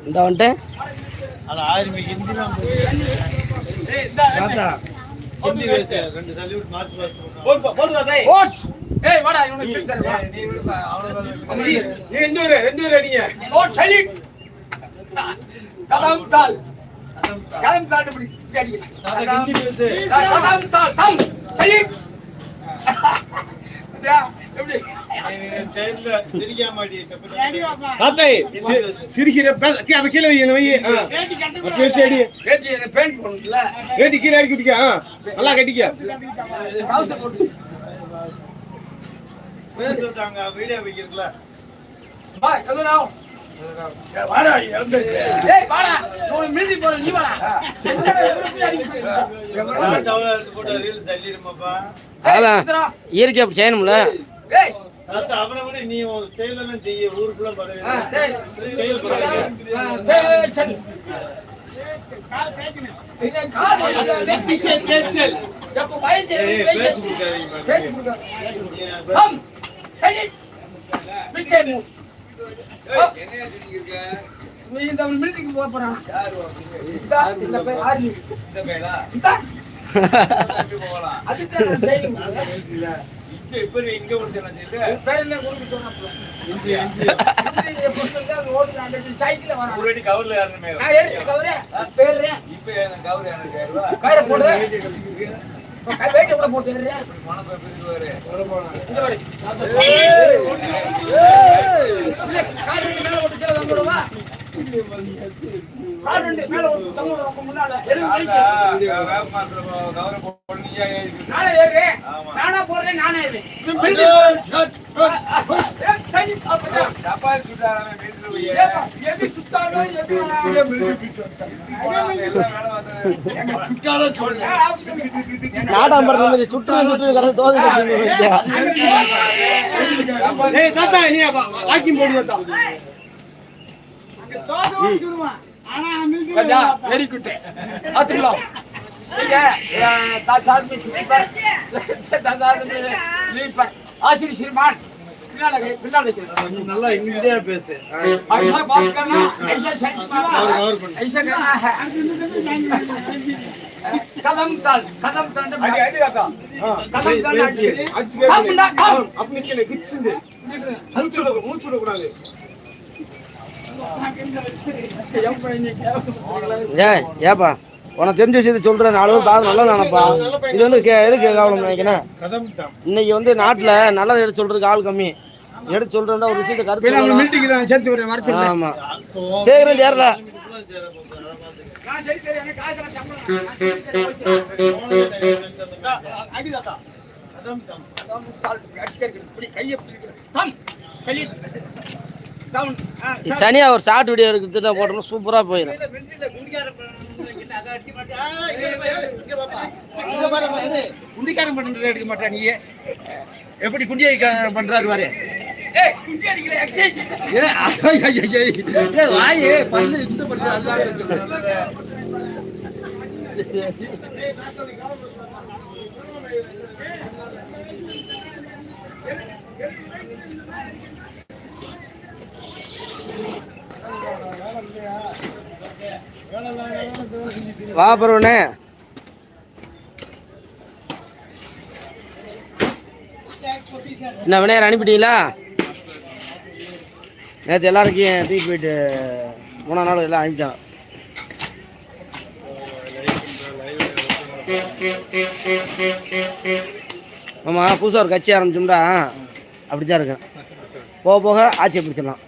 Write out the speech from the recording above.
இந்த வந்துட்டு அது 1000 ஹிந்தி ரெண்டு சல்யூட் மார்ச் பாஸ்ட் போடுடா டேய் ஓட்ஸ் ஏய் வாடா இவனுக்கு சொல்றா நீ விடுப்பா அவன நீ எந்த ஊர் அடிங்க ஓட் சல்யூட் கதம் தால் இப்படி அடிங்க தாதா ஹிந்தி பேசு கதம் தால் தம் சல்யூட் எப்படி ஜெயில்ல சிரிக்க மாட்டீங்க தாத்தே சிரிக்கிற அத கீழ வை வேட்டி அடி வேட்டி பெயிண்ட் பண்ணல வேட்டி கீழ இறக்கி விட்டுக்க நல்லா கட்டிக்க காசு போட்டு பேர் சொல்றாங்க வீடியோ வைக்கிறீங்களா பா சொல்லுடா வாடா ஏய் வாடா நான் மீதி போற நீ வாடா நான் டவுன்ல எடுத்து போட்டு ரீல்ஸ் அள்ளிருமாப்பா அதெல்லாம் இயற்கை அப்படி செய்யணும்ல ஏய் தாத்தா அவனை விட நீ ஒரு செயலெல்லாம் செய்ய ஊருக்குள்ள பரவே செயல் பரவே டேய் சரி கால் பேக்கணும் இது கால் வெட்டி சேல் எப்ப வயசு பேச்சு கொடுக்காதீங்க கம் சரி பிச்சை மூ என்ன செஞ்சிருக்க நீ இந்த மீட்டிங் போக போறான் யார் இந்த பை ஆர்மி இந்த பையனா இந்த போலாம் அதுதான் ட்ரைனிங் இப்ப இங்க வந்து என்ன செய்யுது பேர்ல கொடுத்து சொன்னப்பல இந்த பொறுத்தா ஓடுற அந்த சைக்கிள்ல வர ஒரேடி கவர்ல ஏறணுமே நான் ஏறி கவரே பேர்றே இப்ப என்ன கவர் எனக்கு ஏறுவா கயிறு போடு கை வெயிட் கூட போட்டு ஏறே மன போயிடுவாரு போட போலாம் இந்த வரை காடு மேல ஓட்டு கீழ தம்புறவா காடு மேல ஓட்டு தம்புறவா முன்னால வேப்பமரத்துல கவர போடுனியா ஏறி நானே ஏறே நானா போறேன் நானே ஏறே சரி டப்பால் சுட்டாரமே மீட்டர் போய் எது சுட்டாரோ எது எல்லாம் சுட்டாரோ சொல்றேன் நாடாம்பரத்துல சுட்டு கரை தோது ஏய் தாத்தா நீ வாக்கிங் போடு தாத்தா தோசை ஊத்துடுமா ஆனா மில்கி வெரி குட் ஆத்துலாம் ठीक है तासाद में स्लीपर तासाद में स्लीपर आशिर श्रीमान बिना लगे नल्ला हिंदी பேசு ऐसा बात करना ऐसा ऐसा करना है कदम ताल अड़ी अड़ी दादा कदम ताल कम ना कम अपने के लिए किच्छिंदे मूचुड़ கூடாது ஏய் ஏப்பா உனக்கு தெரிஞ்ச விஷயத்தை சொல்றேன் 4 பேர் பார்த்து நல்லா நினைப்பா இது வந்து எதுக்கு கவனம் நினைக்கிறேன் இன்னைக்கு வந்து நாட்டுல நல்லதை எடுத்து சொல்றதுக்கு ஆள் கம்மி எடுத்து சொல்றேன்னா ஒரு விஷயத்தை கருத்து சேர்த்து வரேன் மறைச்சு ஆமா சேகரம் சேரல சனியா ஒரு ஷார்ட் வீடியோ எடுத்து போட்டோம்னா சூப்பரா போயிடும் குண்டிக்காரன் பண்றது எடுக்க மாட்டா நீ எப்படி குண்டியை பண்றாரு பாரு வாயே பண்ணு இந்த வா பரவனே என்ன வினையர் அனுப்பிட்டீங்களா நேற்று எல்லாருக்கும் தூக்கி போயிட்டு 3 நாள் எல்லாம் அனுப்பிட்டாங்க ஆமாம் புதுசாக ஒரு கட்சி ஆரம்பிச்சோம்டா அப்படித்தான் இருக்கேன் போக போக ஆட்சியை பிடிச்சிடலாம்